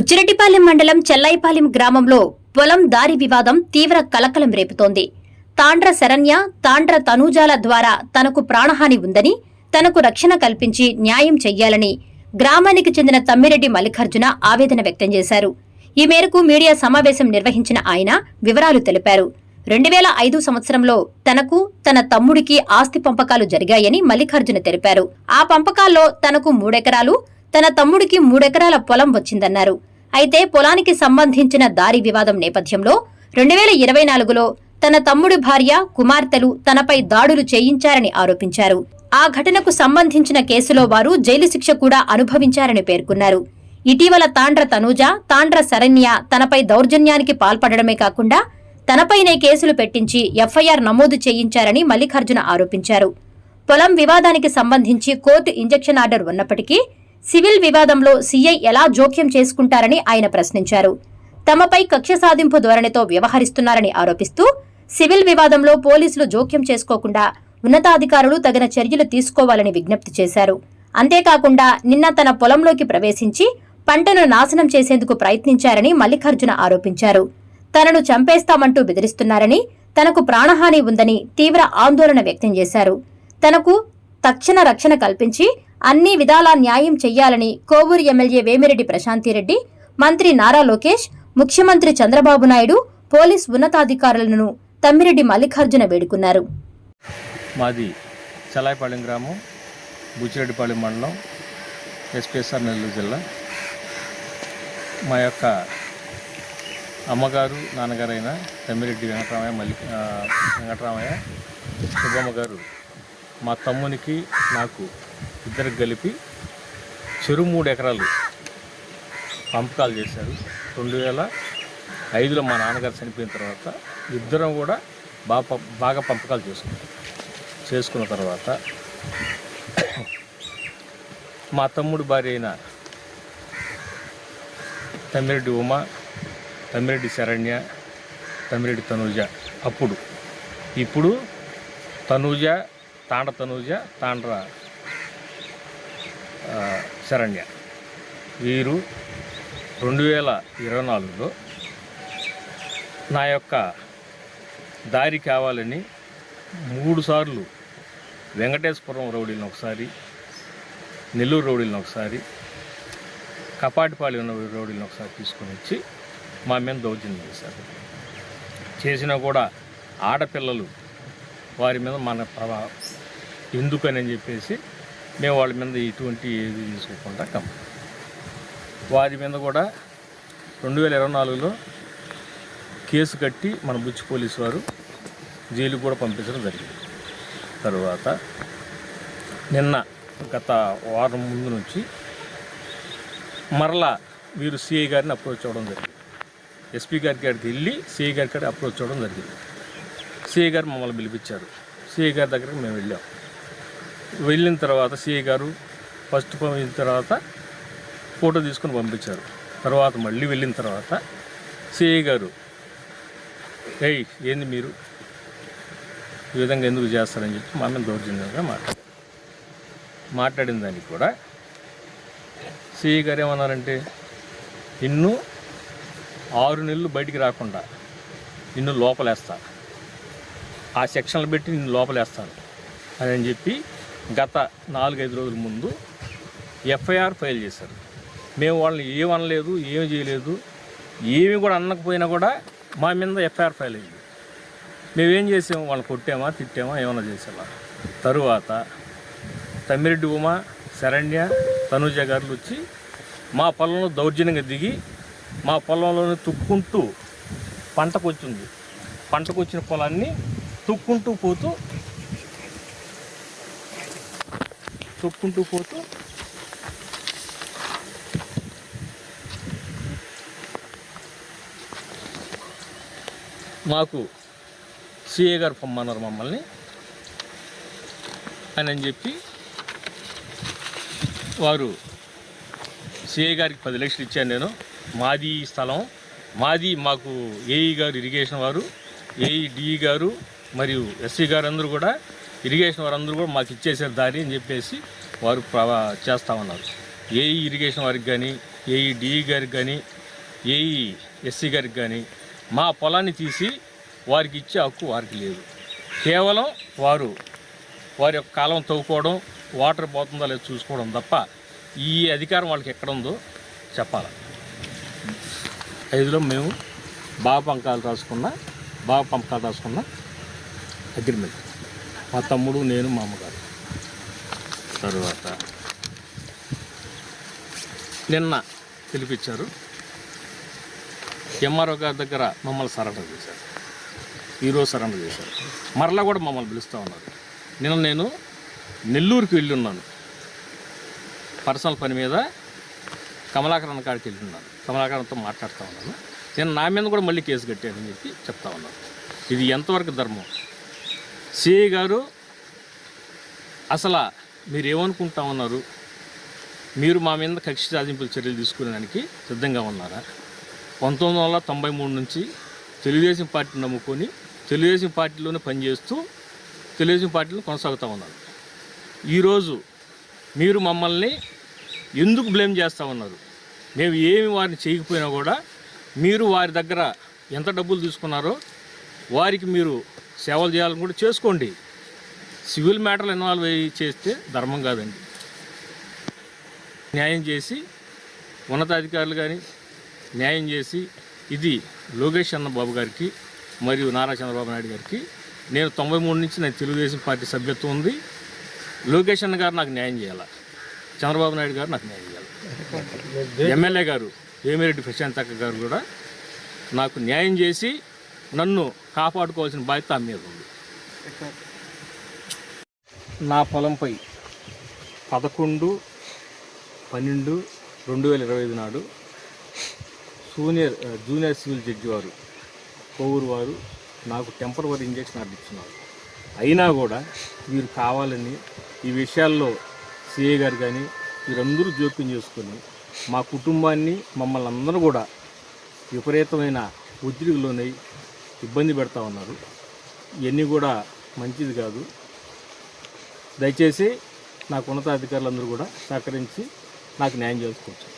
బుచ్చిరెడ్డిపాలెం మండలం చెల్లాయిపాలెం గ్రామంలో పొలం దారి వివాదం తీవ్ర కలకలం రేపుతోంది. తాండ్ర శరణ్య, తాండ్ర తనూజాల ద్వారా తనకు ప్రాణహాని ఉందని, తనకు రక్షణ కల్పించి న్యాయం చెయ్యాలని గ్రామానికి చెందిన తమ్మిరెడ్డి మల్లికార్జున ఆవేదన వ్యక్తం చేశారు. ఈ మేరకు మీడియా సమావేశం నిర్వహించిన ఆయన వివరాలు తెలిపారు. 2005 సంవత్సరంలో తనకు, తన తమ్ముడికి ఆస్తి పంపకాలు జరిగాయని మల్లికార్జున తెలిపారు. ఆ పంపకాల్లో తనకు 3 ఎకరాలు, తన తమ్ముడికి 3 ఎకరాల పొలం వచ్చిందన్నారు. అయితే పొలానికి సంబంధించిన దారి వివాదం నేపథ్యంలో 2024లో తన తమ్ముడి భార్య, కుమార్తెలు తనపై దాడులు చేయించారని ఆరోపించారు. ఆ ఘటనకు సంబంధించిన కేసులో వారు జైలు శిక్ష కూడా అనుభవించారని పేర్కొన్నారు. ఇటీవల తాండ్ర తనూజ, తాండ్ర శరణ్య తనపై దౌర్జన్యానికి పాల్పడడమే కాకుండా తనపైనే కేసులు పెట్టించి ఎఫ్ఐఆర్ నమోదు చేయించారని మల్లికార్జున ఆరోపించారు. పొలం వివాదానికి సంబంధించి కోర్టు ఇంజెక్షన్ ఆర్డర్ ఉన్నప్పటికీ సివిల్ వివాదంలో సీఐ ఎలా జోక్యం చేసుకుంటారని ఆయన ప్రశ్నించారు. తమపై కక్ష సాధింపు ధోరణితో వ్యవహరిస్తున్నారని ఆరోపిస్తూ సివిల్ వివాదంలో పోలీసులు జోక్యం చేసుకోకుండా ఉన్నతాధికారులు తగిన చర్యలు తీసుకోవాలని విజ్ఞప్తి చేశారు. అంతేకాకుండా నిన్న తన పొలంలోకి ప్రవేశించి పంటను నాశనం చేసేందుకు ప్రయత్నించారని మల్లికార్జున ఆరోపించారు. తనను చంపేస్తామంటూ బెదిరిస్తున్నారని, తనకు ప్రాణహాని ఉందని తీవ్ర ఆందోళన వ్యక్తం చేశారు. తనకు తక్షణ రక్షణ కల్పించి అన్ని విధాలా న్యాయం చెయ్యాలని కోవూరు ఎమ్మెల్యే వేమిరెడ్డి ప్రశాంతిరెడ్డి, మంత్రి నారా లోకేష్, ముఖ్యమంత్రి చంద్రబాబు నాయుడు, పోలీస్ ఉన్నతాధికారులను తమ్మిరెడ్డి మల్లికార్జున వేడుకున్నారు. మాది చెల్లాయిపాలెం గ్రామం, బుచ్చిరెడ్డిపాలెం మండలం, ఎస్పీఎస్ఆర్ నెల్లూరు జిల్లా. మా యొక్క అమ్మగారు, నాన్నగారైన తమ్మిరెడ్డి వెంకటరామయ్య సుబ్బమ్మ గారు మా తమ్మునికి, నాకు ఇద్దరికి కలిపి చెరు 3 ఎకరాలు పంపకాలు చేశారు. 2005లో మా నాన్నగారు చనిపోయిన తర్వాత ఇద్దరం కూడా బాగా పంపకాలు చేసుకున్న తర్వాత మా తమ్ముడు భార్య అయిన తమ్మిరెడ్డి ఉమ, తమ్మిరెడ్డి శరణ్య, తమ్మిరెడ్డి తనూజ, ఇప్పుడు తనూజ, తాండ్ర తనూజ, తాండ్ర శరణ్య వీరు 2024లో నా యొక్క దారి కావాలని 3 సార్లు వెంకటేశ్వరం రౌడీలను ఒకసారి, నెల్లూరు రౌడీలను ఒకసారి, కపాటిపాలెం రౌడీలను ఒకసారి తీసుకొని వచ్చి మా మీద దౌర్జన్యం చేశారు. చేసినా కూడా ఆడపిల్లలు వారి మీద మన ప్రభావం ఎందుకని చెప్పేసి మేము వాళ్ళ మీద ఇటువంటి ఏది తీసుకోకుండా వారి మీద కూడా 2024లో కేసు కట్టి మన బుచ్చి పోలీసు వారు జైలుకు కూడా పంపించడం జరిగింది. తరువాత నిన్న గత వారం ముందు నుంచి మరలా వీరు సిఐ గారిని అప్రోచ్ అవ్వడం జరిగింది. ఎస్పీ గారి కాడికి వెళ్ళి సిఐ గారి కాడికి అప్రోచ్ అవ్వడం జరిగింది. సిఐ గారు మమ్మల్ని పిలిపించారు. సిఐ గారి దగ్గరికి మేము వెళ్ళిన తర్వాత సిఐ గారు ఫస్ట్ పంపిన తర్వాత ఫోటో తీసుకొని పంపించారు. తర్వాత మళ్ళీ వెళ్ళిన తర్వాత సిఐ గారు, ఏంది మీరు ఈ విధంగా ఎందుకు చేస్తారని చెప్పి మా మీద దౌర్జన్యంగా మాట్లాడిన దానికి కూడా సిఐ గారు ఏమన్నారంటే, నిన్ను 6 నెలలు బయటికి రాకుండా నిన్ను లోపలేస్తా, ఆ సెక్షన్లు పెట్టి నిన్ను లోపలేస్తాను అని చెప్పి గత 4-5 రోజుల ముందు ఎఫ్ఐఆర్ ఫైల్ చేశారు. మేము వాళ్ళని ఏమనలేదు, ఏమి చేయలేదు, ఏమి కూడా అనకపోయినా కూడా మా మీద ఎఫ్ఐఆర్ ఫైల్ అయ్యింది. మేమేం చేసాము, వాళ్ళని కొట్టామా, తిట్టామా, ఏమైనా చేసామా? తరువాత తమ్మిరెడ్డి ఉమ, శరణ్య, తనూజ గారులు వచ్చి మా పొలంలో దౌర్జన్యంగా దిగి మా పొలంలోనే తుక్కుంటూ పంటకు వచ్చిన పొలాన్ని తుక్కుంటూ పోతూ మాకు సిఏ గారు పొమ్మన్నారు మమ్మల్ని అని చెప్పి వారు సిఐ గారికి 10 లక్షలు ఇచ్చాను. నేను మాది స్థలం, మాకు ఏఈ గారు ఇరిగేషన్ వారు, ఏఈ డిఈ గారు మరియు ఎస్సీ గారు అందరూ కూడా, ఇరిగేషన్ వారందరూ కూడా మాకు ఇచ్చేసారు దారి అని చెప్పేసి వారు చేస్తూ ఉన్నారు. ఏఈ ఇరిగేషన్ వారికి కానీ, ఏఈ డిఈ గారికి కానీ ఏఈ ఎస్సీ గారికి కానీ మా పొలాన్ని తీసి వారికి ఇచ్చే హక్కు వారికి లేదు. కేవలం వారి యొక్క కాలం తవ్వుకోవడం, వాటర్ పోతుందో లేదో చూసుకోవడం తప్ప ఈ అధికారం వాళ్ళకి ఎక్కడ ఉందో చెప్పాలి. 5లో మేము బాగా పంకాలు రాసుకున్న అగ్రిమెంట్ మా తమ్ముడు, నేను, మా అమ్మగారు. తర్వాత నిన్న పిలిపించారు, ఎంఆర్ఓ గారి దగ్గర మమ్మల్ని సరెండర్ చేశారు. ఈరోజు సరెండర్ చేశారు. మరలా కూడా మమ్మల్ని పిలుస్తూ ఉన్నారు. నిన్న నేను నెల్లూరుకి వెళ్ళి ఉన్నాను, పర్సనల్ పని మీద కమలాకరణ కాడికి వెళ్ళి ఉన్నాను. కమలాకరణతో మాట్లాడుతూ ఉన్నాను. నేను నా మీద కూడా మళ్ళీ కేసు కట్టానని చెప్పి చెప్తా ఉన్నాను. ఇది ఎంతవరకు ధర్మం? సిఐ గారు అసలు మీరు ఏమనుకుంటా ఉన్నారు? మీరు మా మీద కక్ష సాధింపుల చర్యలు తీసుకునేదానికి సిద్ధంగా ఉన్నారా? 1993 నుంచి తెలుగుదేశం పార్టీని నమ్ముకొని తెలుగుదేశం పార్టీలోనే పనిచేస్తూ తెలుగుదేశం పార్టీలో కొనసాగుతూ ఉన్నారు. ఈరోజు మీరు మమ్మల్ని ఎందుకు బ్లేమ్ చేస్తూ ఉన్నారు? మేము ఏమి వారిని చేయకపోయినా కూడా మీరు వారి దగ్గర ఎంత డబ్బులు తీసుకున్నారో వారికి మీరు సేవలు చేయాలని కూడా చేసుకోండి. సివిల్ మ్యాటర్లు ఇన్వాల్వ్ అయ్యి చేస్తే ధర్మం కాదండి. న్యాయం చేసి ఉన్నతాధికారులు కానీ న్యాయం చేసి ఇది లోకేష్ బాబు గారికి మరియు నారా చంద్రబాబు నాయుడు గారికి నేను 93 నుంచి నాకు తెలుగుదేశం పార్టీ సభ్యత్వం ఉంది. లోకేష్ అన్న గారు నాకు న్యాయం చేయాలి, చంద్రబాబు నాయుడు గారు నాకు న్యాయం చేయాలి, ఎమ్మెల్యే గారు వేమిరెడ్డి ప్రశాంతక్క గారు కూడా నాకు న్యాయం చేసి నన్ను కాపాడుకోవాల్సిన బాధ్యత ఆమె మీద ఉంది. నా పొలంపై 11/12/2025 నాడు జూనియర్ సివిల్ జడ్జి వారు కోవూరు వారు నాకు టెంపరవరీ ఇంజక్షన్ ఆర్డర్ ఇచ్చినారు. అయినా కూడా వీరు కావాలని ఈ విషయాల్లో సిఐ గారు కానీ వీరందరూ జోక్యం చేసుకొని మా కుటుంబాన్ని మమ్మల్ని అందరూ కూడా విపరీతమైన ఒత్తిడికి లోనై ఇబ్బంది పెడతా ఉన్నారు. ఇవన్నీ కూడా మంచిది కాదు. దయచేసి నాకు ఉన్నతాధికారులందరూ కూడా సహకరించి నాకు న్యాయం చేసుకోవచ్చు.